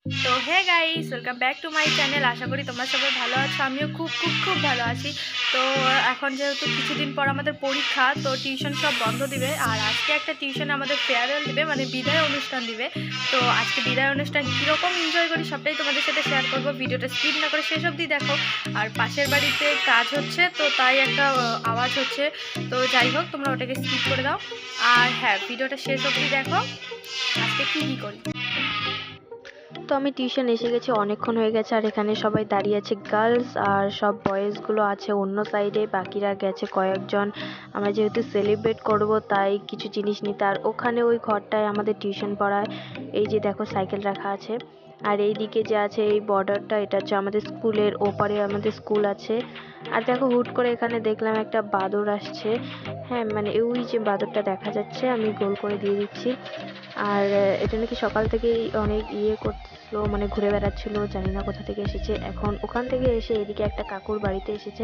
তো hey guys, welcome back to my channel. আশা করি তোমরা সবাই ভালো আছো। আমিও খুব খুব খুব ভালো আছি। তো এখন যেহেতু কিছুদিন পর আমাদের পরীক্ষা, তো টিউশন সব বন্ধ দিবে। আর আজকে একটা টিউশনে আমাদের ফেয়ারওয়েল দিবে, মানে বিদায় অনুষ্ঠান দিবে। তো আজকে বিদায় অনুষ্ঠান কীরকম এনজয় করি সবটাই তোমাদের সাথে শেয়ার করবো। ভিডিওটা স্কিপ না করে শেষ অবধি দেখো। আর পাশের বাড়িতে কাজ হচ্ছে, তো তাই একটা আওয়াজ হচ্ছে। তো যাই হোক, তোমরা ওটাকে স্কিপ করে দাও। আর হ্যাঁ, ভিডিওটা শেষ অবধি দেখো আজকে কী করি। তো আমি টিউশন এসে গেছি, অনেকক্ষণ হয়ে গেছে। আর এখানে সবাই দাঁড়িয়ে আছে, গার্লস আর সব বয়েজগুলো আছে অন্য সাইডে, বাকিরা গেছে কয়েকজন। আমরা যেহেতু সেলিব্রেট করব তাই কিছু জিনিস নিতে। আর ওখানে ওই ঘরটায় আমাদের টিউশন পড়ায়। এই যে দেখো সাইকেল রাখা আছে। আর এই দিকে যে আছে এই বর্ডারটা, এটা হচ্ছে আমাদের স্কুলের, ওপারে আমাদের স্কুল আছে। আর দেখো হুট করে এখানে দেখলাম একটা বাদর আসছে। হ্যাঁ, মানে ওই যে বাদরটা দেখা যাচ্ছে, আমি গোল করে দিয়ে দিচ্ছি। আর এটা নাকি সকাল থেকেই অনেক করছিল, মানে ঘুরে বেড়াচ্ছিল, জানি না কোথা থেকে এসেছে। এখন ওখান থেকে এসে এদিকে একটা কাকুর বাড়িতে এসেছে,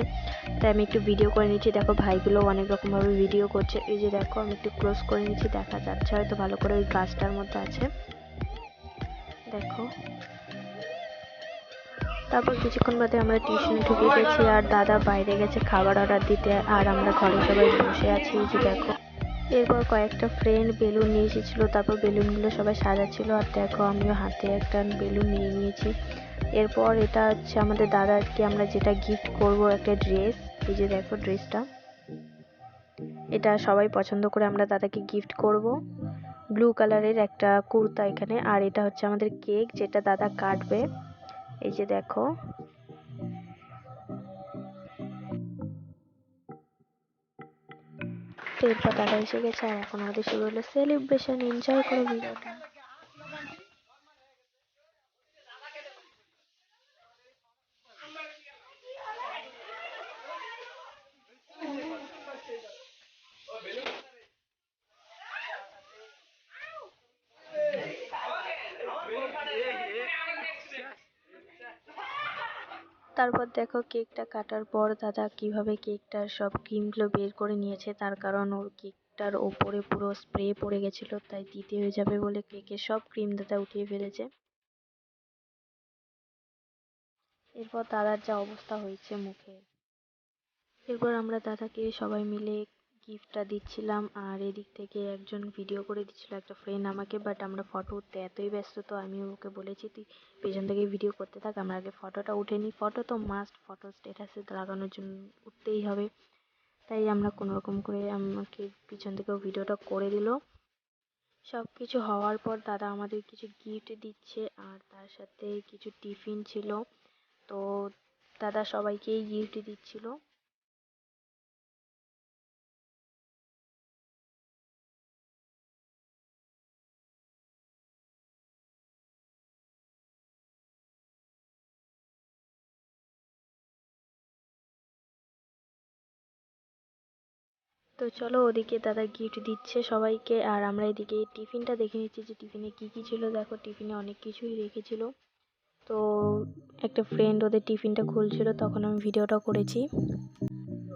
তাই আমি একটু ভিডিও করে নিচ্ছি। দেখো ভাইগুলো অনেক রকম ভাবে ভিডিও করছে। এই যে দেখো, আমি একটু ক্লোজ করে নিচ্ছি, দেখা যাচ্ছে হয়তো ভালো করে, ওই গাছটার মধ্যে আছে দেখো। তারপর কিছুক্ষণ বাদে আমরা টিউশনে ঢুকে গেছি, আর দাদা বাইরে গেছে খাবার অর্ডার দিতে, আর আমরা ঘরে সবাই বসে আছি। এই যে দেখো, এরপর কয়েকটা ফ্রেন্ড বেলুন নিয়ে এসেছিলো, তারপর বেলুনগুলো সবাই সাজাচ্ছিল। আর দেখো, আমিও হাতে একটা বেলুন নিয়ে নিয়েছি। এরপর এটা হচ্ছে আমাদের দাদাকে আমরা যেটা গিফট করব, একটা ড্রেস। এই যে দেখো ড্রেসটা, এটা সবাই পছন্দ করে আমরা দাদাকে গিফট করব। ব্লু কালারের একটা কুর্তা এখানে। আর এটা হচ্ছে আমাদের কেক, যেটা দাদা কাটবে। এই যে দেখো, তো এরপর দাদা এসে গেছে, আর এখন আমাদের শুরু হলো সেলিব্রেশন। এনজয় করো ভিডিওটা। তারপর দেখো, কেকটা কাটার পর দাদা কিভাবে কেকটার সব ক্রিমগুলো বের করে নিয়েছে, তার কারণ ওর কেকটার ওপরে পুরো স্প্রে পড়ে গেছিল, তাই দিতে হয়ে যাবে বলে কেকের সব ক্রিম দাদা উঠিয়ে ফেলেছে। এরপর দাদার যা অবস্থা হয়েছে মুখে। এরপর আমরা দাদাকে সবাই মিলে গিফটটা দিচ্ছিলাম, আর এদিক থেকে একজন ভিডিও করে দিচ্ছিল, একটা ফ্রেন্ড আমাকে। বাট আমরা ফটো উঠতে এতই ব্যস্ত, তো আমি ওকে বলেছি তুই পেছন থেকে ভিডিও করতে থাক, আমরা আগে ফটোটা উঠে নিই। ফটো তো মাস্ট, ফটো স্ট্যাটাসে লাগানোর জন্য উঠতেই হবে। তাই আমরা কোনো রকম করে আমাকে পিছন থেকেও ভিডিওটা করে দিল। সব কিছু হওয়ার পর দাদা আমাদের কিছু গিফট দিচ্ছে, আর তার সাথে কিছু টিফিন ছিল। তো দাদা সবাইকেই গিফট দিচ্ছিল। তো চলো, ওদিকে দাদা গিফট দিচ্ছে সবাইকে, আর আমরা এদিকে টিফিনটা দেখে নিচ্ছি যে টিফিনে কি কি ছিল। দেখো, টিফিনে অনেক কিছুই রেখেছিল। তো একটা ফ্রেন্ড ওদের টিফিনটা খুলছিল, তখন আমি ভিডিওটা করেছি।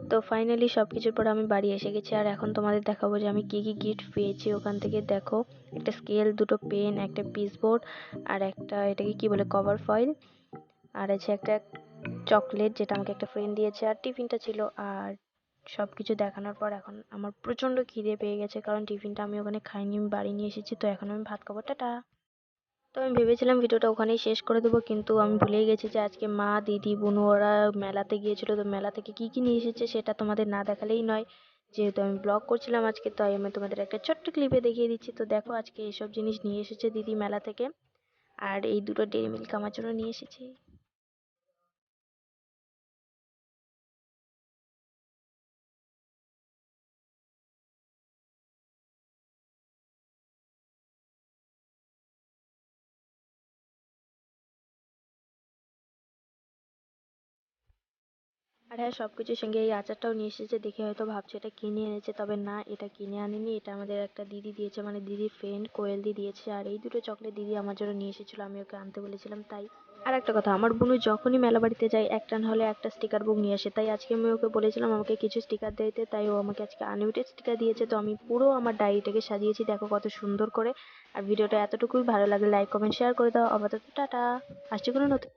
তো ফাইনালি সব কিছুর পর আমি বাড়ি এসে গেছি, আর এখন তোমাদের দেখাবো যে আমি কি কি গিফট পেয়েছি ওখান থেকে। দেখো, একটা স্কেল, দুটো পেন, একটা পিসবোর্ড, আর একটা এটাকে কি বলে, কভার ফয়েল, আর আছে একটা চকলেট যেটা আমাকে একটা ফ্রেন্ড দিয়েছে, আর টিফিনটা ছিল। আর সব কিছু দেখানোর পর এখন আমার প্রচণ্ড খিদে পেয়ে গেছে, কারণ টিফিনটা আমি ওখানে খাইনি, আমি বাড়ি নিয়ে এসেছি। তো এখন আমি ভাত খাবো। টাটা। তো আমি ভেবেছিলাম ভিডিওটা ওখানেই শেষ করে দেবো, কিন্তু আমি ভুলেই গেছি যে আজকে মা, দিদি, বোনু ওরা মেলাতে গিয়েছিল। তো মেলা থেকে কি কি নিয়ে এসেছে সেটা তোমাদের না দেখালেই নয়। যেহেতু আমি ব্লগ করছিলাম আজকে, তাই আমি তোমাদের একটা ছোট্ট ক্লিপে দেখিয়ে দিচ্ছি। তো দেখো, আজকে এসব জিনিস নিয়ে এসেছে দিদি মেলা থেকে। আর এই দুটো ডেইরি মিল্ক আমার জন্য নিয়ে এসেছে। আর হ্যাঁ, সবকিছুর সঙ্গে এই আচারটাও নিয়ে এসেছে। দেখে হয়তো ভাবছো এটা কিনে এনেছে, তবে না, এটা কিনে আনেনি, এটা আমাদের একটা দিদি দিয়েছে, মানে দিদির ফ্রেন্ড কোয়েল দি দিয়েছে। আর এই দুটো চকলেট দিদি আমার জন্য নিয়ে এসেছিল, আমি ওকে আনতে বলেছিলাম তাই। আর একটা কথা, আমার বোনু যখনই মেলা বাড়িতে যায় একটা না হলে একটা স্টিকার বুক নিয়ে আসে, তাই আজকে আমি ওকে বলেছিলাম আমাকে কিছু স্টিকার দিতে, তাই ও আমাকে আজকে আনলিমিটেড স্টিকার দিয়েছে। তো আমি পুরো আমার ডায়েরিটাকে সাজিয়েছি, দেখো কত সুন্দর করে। আর ভিডিওটা এতটুকুই, ভালো লাগলে লাইক কমেন্ট শেয়ার করে দাও। আপাতত টাটা, আসছে কোনো নতুন